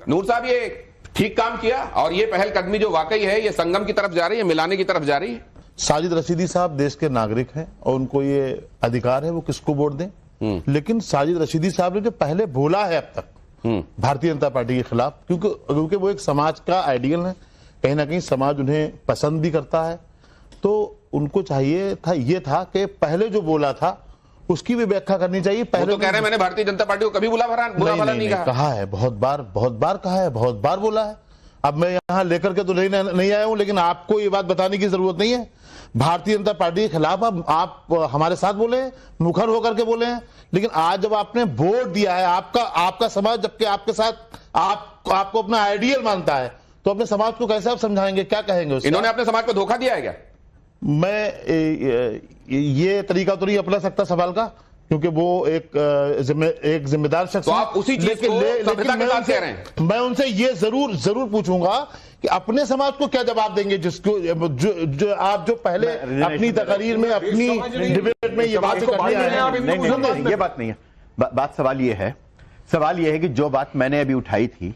नूर साहब ये ठीक काम किया और ये पहलकदमी जो वाकई है ये संगम की तरफ जा रही है, मिलाने की तरफ जा रही है। साजिद रशीदी साहब देश के नागरिक हैं और उनको ये अधिकार है वो किसको वोट दें। लेकिन साजिद रशीदी साहब ने जो पहले बोला है अब तक भारतीय जनता पार्टी के खिलाफ, क्योंकि वो एक समाज का आइडियल है, कहीं ना कहीं समाज उन्हें पसंद भी करता है, तो उनको चाहिए था ये था कि पहले जो बोला था उसकी भी व्याख्या करनी चाहिए। पहले तो कह रहे हैं मैंने भारतीय जनता पार्टी को कभी बुरा भला नहीं कहा है, बहुत बार कहा है, बहुत बार बोला है। अब मैं यहाँ लेकर के तो नहीं आया हूं, लेकिन आपको ये बात बताने की जरूरत नहीं है। भारतीय जनता पार्टी के खिलाफ आप हमारे साथ बोले हैं, मुखर होकर के बोले हैं, लेकिन आज जब आपने वोट दिया है, आपका समाज जबकि आपके साथ आपको अपना आइडियल मानता है, तो अपने समाज को कैसे आप समझाएंगे, क्या कहेंगे उसका? इन्होंने अपने समाज को धोखा दिया है क्या? मैं ये तरीका तो नहीं अपना सकता सवाल का, क्योंकि वो एक जिम्मेदार शख्स तो आप उसी चीज को सभ्यता के साथ कह रहे हैं। मैं उनसे ये जरूर पूछूंगा कि अपने समाज को क्या जवाब देंगे, जिसको जो आप जो पहले अपनी तकरीर में अपनी डिबेट में ये बात करते हैं। ये बात नहीं है। सवाल ये है कि जो बात मैंने अभी उठाई थी,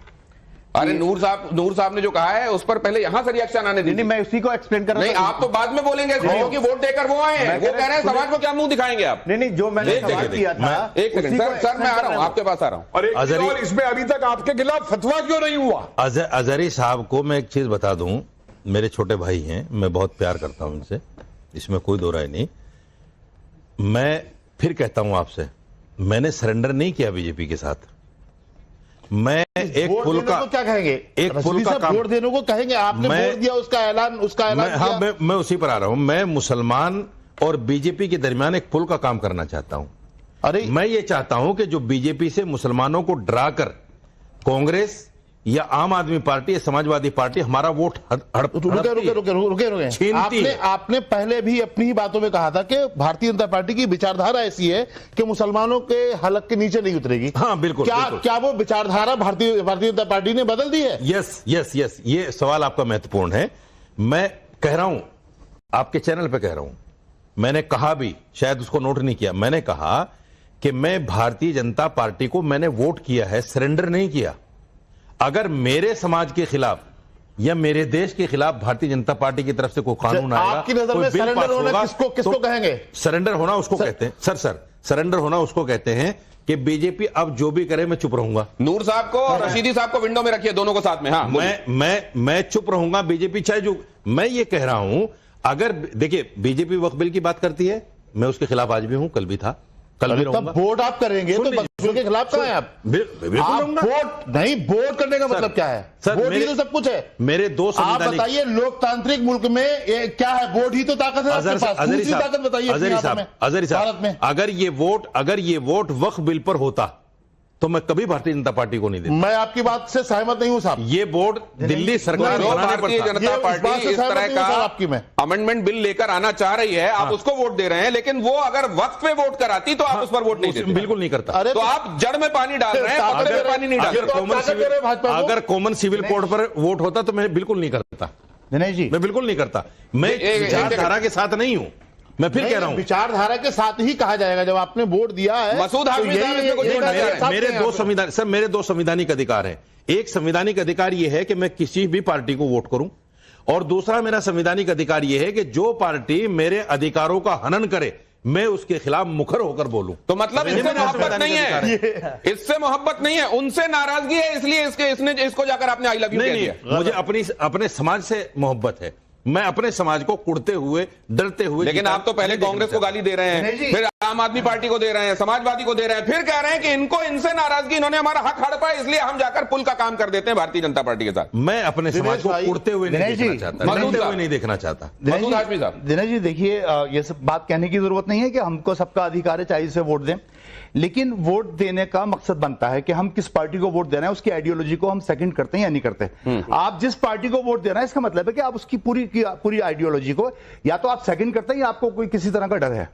अरे नूर साहब ने जो कहा है उस पर पहले यहां से रिएक्शन आने दीजिए। नहीं, मैं उसी को एक्सप्लेन कर रहा हूं। नहीं, आप तो बाद में बोलेंगे क्योंकि वोट देकर वो आए हैं। वो कह रहे हैं समाज को क्या मुंह दिखाएंगे आप? नहीं, जो मैंने सवाल किया था। एक सेकंड सर, मैं आ रहा हूं, आपके पास आ रहा हूं। और इसमें अभी तक आपके खिलाफ फतवा क्यों नहीं हुआ? अजहरी साहब को मैं एक चीज बता दूं, मेरे छोटे भाई हैं, मैं बहुत प्यार करता हूं उनसे, इसमें कोई दो राय नहीं। मैं फिर कहता हूं आपसे, मैंने सरेंडर नहीं किया बीजेपी के साथ। मैं एक पुल का क्या कहेंगे, एक पुल का काम वोट देने को कहेंगे, आपने वोट दिया, उसका ऐलान हाँ, मैं उसी पर आ रहा हूं। मैं मुसलमान और बीजेपी के दरमियान एक पुल का काम करना चाहता हूं। अरे मैं ये चाहता हूं कि जो बीजेपी से मुसलमानों को डराकर कांग्रेस या आम आदमी पार्टी या समाजवादी पार्टी हमारा वोट रुके। आपने पहले भी अपनी ही बातों में कहा था कि भारतीय जनता पार्टी की विचारधारा ऐसी है कि मुसलमानों के हलक के नीचे नहीं उतरेगी। हाँ बिल्कुल। क्या वो विचारधारा भारतीय जनता पार्टी ने बदल दी है? यस, ये सवाल आपका महत्वपूर्ण है। मैं कह रहा हूं, आपके चैनल पे कह रहा हूं, मैंने कहा भी, शायद उसको नोट नहीं किया, मैंने कहा कि मैं भारतीय जनता पार्टी को मैंने वोट किया है, सरेंडर नहीं किया। अगर मेरे समाज के खिलाफ या मेरे देश के खिलाफ भारतीय जनता पार्टी की तरफ से कोई कानून आएगा, आपकी नजर में सरेंडर होना किसको कहेंगे? सरेंडर होना उसको कहते हैं सर, सरेंडर होना उसको कहते हैं कि बीजेपी अब जो भी करे मैं चुप रहूंगा। नूर साहब को और रशीदी साहब को विंडो में रखिए, दोनों को साथ में। हाँ, मैं चुप रहूंगा, बीजेपी चाहे जो। मैं ये कह रहा हूं, अगर देखिए बीजेपी वक्फ बिल की बात करती है, मैं उसके खिलाफ आज भी हूं, कल भी था, कल भी रहूंगा। वोट आप करेंगे तो वक्फ के खिलाफ कहां हैं आप? वोट नहीं, वोट करने का मतलब क्या है? वोट ही तो सब कुछ है। मेरे दो आप बताइए, लोकतांत्रिक मुल्क में क्या है? वोट ही तो ताकत है आपके पास। दूसरी ताकत बताइए अजहरी साहब, अगर ये वोट वक्फ बिल पर होता तो मैं कभी भारतीय जनता पार्टी को नहीं देता। मैं आपकी बात से सहमत नहीं हूं साहब। ये बोर्ड दिल्ली सरकार भारतीय जनता पार्टी इस तरह का अमेंडमेंट बिल लेकर आना चाह रही है, आप उसको वोट दे रहे हैं, लेकिन वो अगर वक्त पे वोट कराती तो आप उस पर वोट नहीं देते। बिल्कुल नहीं करता। तो आप जड़ में पानी डाल रहे हैं, पकड़े में पानी नहीं डाल रहे। अगर कॉमन सिविल कोड पर वोट होता तो मैं बिल्कुल नहीं करता। दिनेश जी, मैं बिल्कुल नहीं करता। मैं विचारधारा के साथ नहीं हूं। मैं फिर कह रहा हूं, विचारधारा के साथ ही कहा जाएगा जब आपने वोट दिया है। मसूद हाशमी साहब, मेरे दो संवैधानिक अधिकार हैं। एक संवैधानिक अधिकार यह है कि मैं किसी भी पार्टी को वोट करूं, और दूसरा मेरा संवैधानिक अधिकार यह है कि जो पार्टी मेरे अधिकारों का हनन करे मैं उसके खिलाफ मुखर होकर बोलूं। तो मतलब इससे मोहब्बत नहीं है, इससे मोहब्बत नहीं है, उनसे नाराजगी है, इसलिए इसको जाकर आपने आई लव यू कह दिया। मुझे अपने समाज से मोहब्बत है। मैं अपने समाज को कुड़ते हुए, डरते हुए। लेकिन आप तो पहले कांग्रेस को गाली दे रहे हैं, फिर आम आदमी पार्टी को दे रहे हैं, समाजवादी को दे रहे हैं, फिर कह रहे हैं कि इनसे नाराजगी, इन्होंने हमारा हक हड़पा है, इसलिए हम जाकर पुल का काम कर देते हैं भारतीय जनता पार्टी के साथ। मैं अपने समाज को कुड़ते हुए नहीं देखना चाहता। दिनेश जी देखिए, ये सब बात कहने की जरूरत नहीं है कि हमको सबका अधिकार है चाहिए से वोट दें, लेकिन वोट देने का मकसद बनता है कि हम किस पार्टी को वोट देना है, उसकी आइडियोलॉजी को हम सेकंड करते हैं या नहीं करते। आप जिस पार्टी को वोट देना है, इसका मतलब है कि आप उसकी पूरी आइडियोलॉजी को या तो आप सेकंड करते हैं या आपको कोई किसी तरह का डर है।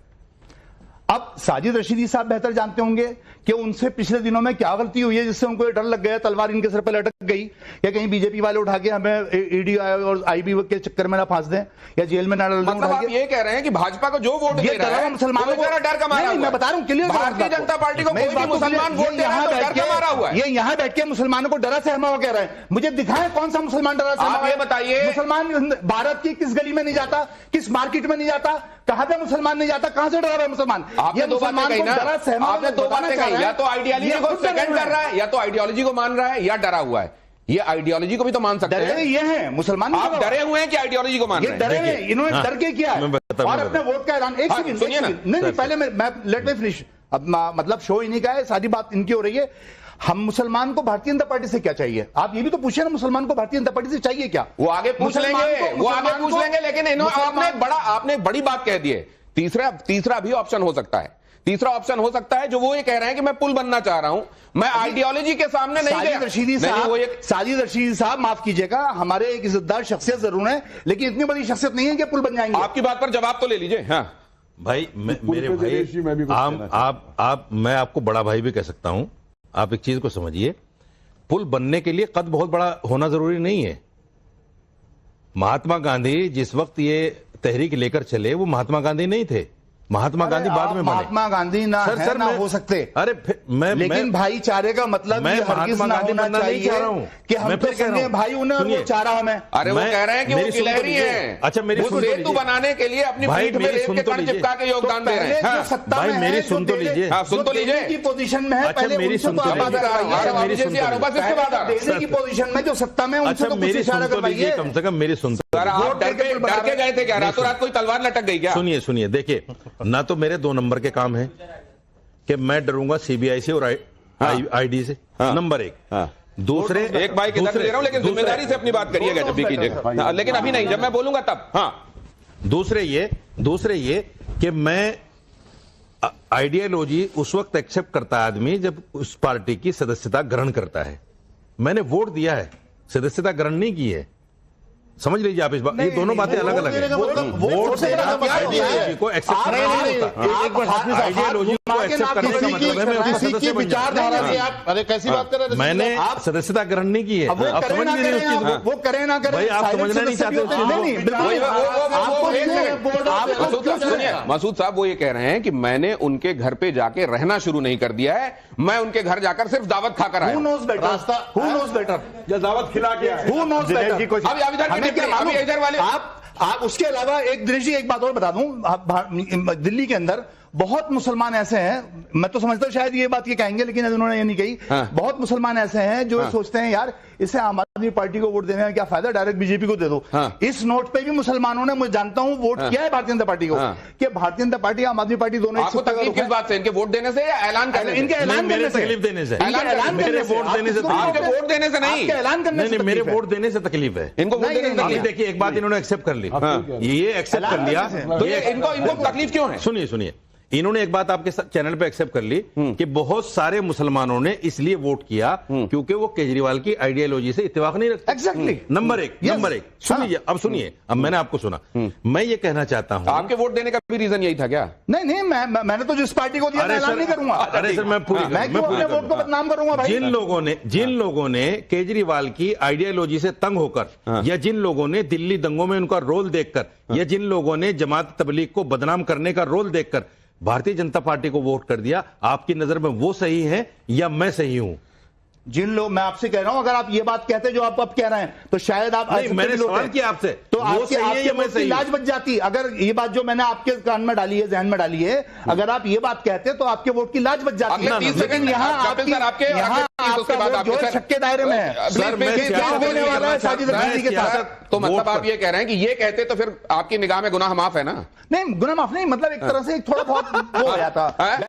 अब साजिद रशीदी साहब बेहतर जानते होंगे कि उनसे पिछले दिनों में क्या गलती हुई है जिससे उनको ये डर लग गया, तलवार इनके सर पर लटक गई, या कहीं बीजेपी वाले उठा के हमें ईडी और आईबी के चक्कर में ना फांस दें या जेल में ना डाल दें। मतलब आप ये कह रहे हैं कि भाजपा को जो वोट दे रहा है मुसलमानों को डर का मारा हुआ है। मैं बता रहा हूं क्लियर, भारतीय जनता पार्टी को कोई भी मुसलमान वोट दे रहा है तो डर का मारा हुआ है। ये यहाँ बैठ के मुसलमानों को डरा सहमा हुआ कह रहे हैं। मुझे दिखाएं कौन सा मुसलमान डरा सहमा आप ये बताइए, मुसलमान भारत की किस गली में नहीं जाता, किस मार्केट में नहीं जाता, कहां पे मुसलमान नहीं जाता, कहां से डरा रहा है मुसलमान? आपने दो बातें कही ना, आपने दो बातें कही, या तो आइडियोलॉजी को सेकंड कर रहा है, या तो आइडियोलॉजी को मान रहा है, या डरा हुआ है। ये आइडियोलॉजी को भी तो मान सकते हैं। ये है मुसलमान, आप डरे हुए हैं कि आइडियोलॉजी को मान रहे हैं? डरे हैं, इन्होंने डर के किया है और अपने वोट का ऐलान। एक सेकंड सुनिए ना, नहीं पहले मैं लेट मी फिनिश। अब मतलब शो इन्हीं का है, सारी बात इनकी हो रही है। हम मुसलमान को भारतीय जनता पार्टी से क्या चाहिए? आप ये भी तो पूछिए ना, मुसलमान को भारतीय जनता पार्टी से चाहिए क्या? वो आगे पूछ लेंगे, वो आगे पूछ लेंगे, लेकिन आपने बड़ी बात कह दी है। तीसरा भी ऑप्शन हो सकता है। तीसरा ऑप्शन हो सकता है जो वो ये कह रहे हैं कि मैं पुल बनना चाह रहा हूं, मैं आइडियोलॉजी के सामने नहीं गया। साजिद रशीदी साहब माफ कीजिएगा, हमारे एक इज्जतदार शख्सियत जरूर है, लेकिन इतनी बड़ी शख्सियत नहीं है कि पुल बन जाएंगे। आपकी बात पर जवाब तो ले लीजिए। हाँ भाई, मेरे भाई, मैं आपको बड़ा भाई भी कह सकता हूं। आप एक चीज को समझिए, पुल बनने के लिए कद बहुत बड़ा होना जरूरी नहीं है। महात्मा गांधी जिस वक्त ये तहरीक लेकर चले, वो महात्मा गांधी नहीं थे। महात्मा गांधी बाद में बने। महात्मा गांधी ना है ना हो सकते। अरे लेकिन भाईचारे का मतलब मैं महात्मा गांधी बनना नहीं चाह रहा हूं कि हम तो संगे भाई उन्हें वो चाह रहा हमें। अरे वो कह रहे हैं कि वो गिलहरी हैं। अच्छा मेरी सुन तो लीजिए। सेतु बनाने के लिए अपनी पीठ में रेत के कण चिपका के योगदान दे रहे हैं। भाई मेरी सुन तो लीजिए। सुन तो लीजिए की पोजीशन में है। अच्छा मेरी सुन तो लीजिए। देने की पोजीशन में जो सत्ता में, अच्छा मेरी सुन तो लीजिए, कम से कम मेरी सुन। आप डर के गए थे क्या? रातों रात कोई तलवार लटक गई क्या? सुनिए, देखिए ना तो मेरे 2 नंबर के काम है कि मैं डरूंगा सीबीआई से और आईडी से, नंबर 1। दूसरे एक बाइक इधर से दे रहा हूं, लेकिन जिम्मेदारी से अपनी बात करिएगा जब भी कीजिएगा, लेकिन अभी नहीं, जब मैं बोलूंगा तब। हाँ, दूसरे ये कि मैं आइडियोलॉजी उस वक्त एक्सेप्ट करता है आदमी जब उस पार्टी की सदस्यता ग्रहण करता है। मैंने वोट दिया है, सदस्यता ग्रहण नहीं की है। समझ लीजिए आप इस बात, ये दोनों बातें अलग अलग है। वोट देना आइडियोलॉजी को एक्सेप्ट करने आइडियोलॉजी को एक्सेप्ट करने का मतलब है मैं सदस्य बन जाऊं। अरे कैसी बात कर रहे हैं? मैंने सदस्यता ग्रहण नहीं की है। आप समझ नहीं रहे उस चीज को। वो करें ना करें, भाई आप समझना नहीं चाहते उस चीज को। मसूद साहब वो ये कह रहे हैं कि मैंने उनके घर पे जाके रहना शुरू नहीं कर दिया है, मैं उनके घर जाकर सिर्फ दावत खाकर आया। Who knows better? या दावत खिला के आए। Who knows better? अब इधर वाले आप उसके अलावा एक दिनेश जी एक बात और बता दूं, दिल्ली के अंदर बहुत मुसलमान ऐसे हैं, मैं तो समझता हूं शायद ये बात ये कहेंगे, लेकिन उन्होंने ये नहीं कही। बहुत मुसलमान ऐसे हैं जो सोचते हैं यार इससे आम आदमी पार्टी को वोट देने में क्या फायदा, डायरेक्ट बीजेपी को दे दो। इस नोट पे भी मुसलमानों ने, मैं जानता हूं, वोट किया है भारतीय जनता पार्टी को, कि भारतीय जनता पार्टी आम आदमी पार्टी दोनों आपको तकलीफ किस बात से? इनके वोट देने से या ऐलान करने से? इनके ऐलान करने से, तकलीफ देने से, मेरे वोट देने से, आपके वोट देने से नहीं, ऐलान करने से मेरे वोट देने से तकलीफ है। इनको वोट देने से तकलीफ। देखिए एक बात इन्होंने एक्सेप्ट कर ली, ये एक्सेप्ट कर लिया, तो इनको तकलीफ क्यों है? सुनिए, इन्होंने एक बात आपके चैनल पे एक्सेप्ट कर ली कि बहुत सारे मुसलमानों ने इसलिए वोट किया क्योंकि वो केजरीवाल की आइडियोलॉजी से इत्तेफाक नहीं रखते। एग्जैक्टली। नंबर एक सुनिए, अब सुनिए, अब मैंने आपको सुना। मैं ये कहना चाहता हूं, आपके वोट देने का भी रीजन यही था क्या? नहीं, मैंने तो जिस पार्टी को दिया मैं ऐलान नहीं करूंगा। अरे सर मैं अपने वोट को बदनाम करूंगा भाई। जिन लोगों ने केजरीवाल की आइडियोलॉजी से तंग होकर, या जिन लोगों ने दिल्ली दंगों में उनका रोल देखकर, या जिन लोगों ने जमात तबलीग को बदनाम करने का रोल देखकर भारतीय जनता पार्टी को वोट कर दिया, आपकी नजर में वो सही है या मैं सही हूं? जिन लोग, मैं आपसे कह रहा हूं, अगर आप ये बात कहते जो आप अब कह रहे हैं तो शायद आप नहीं, मैंने सवाल किया आपसे, तो आपकी लाज बच जाती। अगर ये बात जो मैंने आपके कान में डाली है, जहन में डाली है, अगर आप ये बात कहते तो आपके वोट की लाज बच जाती है। लेकिन यहाँ आपके छक्के दायरे में है सर, क्या होने वाला है साजिद रशीदी के साथ? तो मतलब आप ये कह रहे हैं कि ये कहते तो फिर आपकी निगाह में गुनाह माफ है ना? नहीं, गुनाह माफ नहीं, मतलब एक तरह से थोड़ा बहुत हो गया था।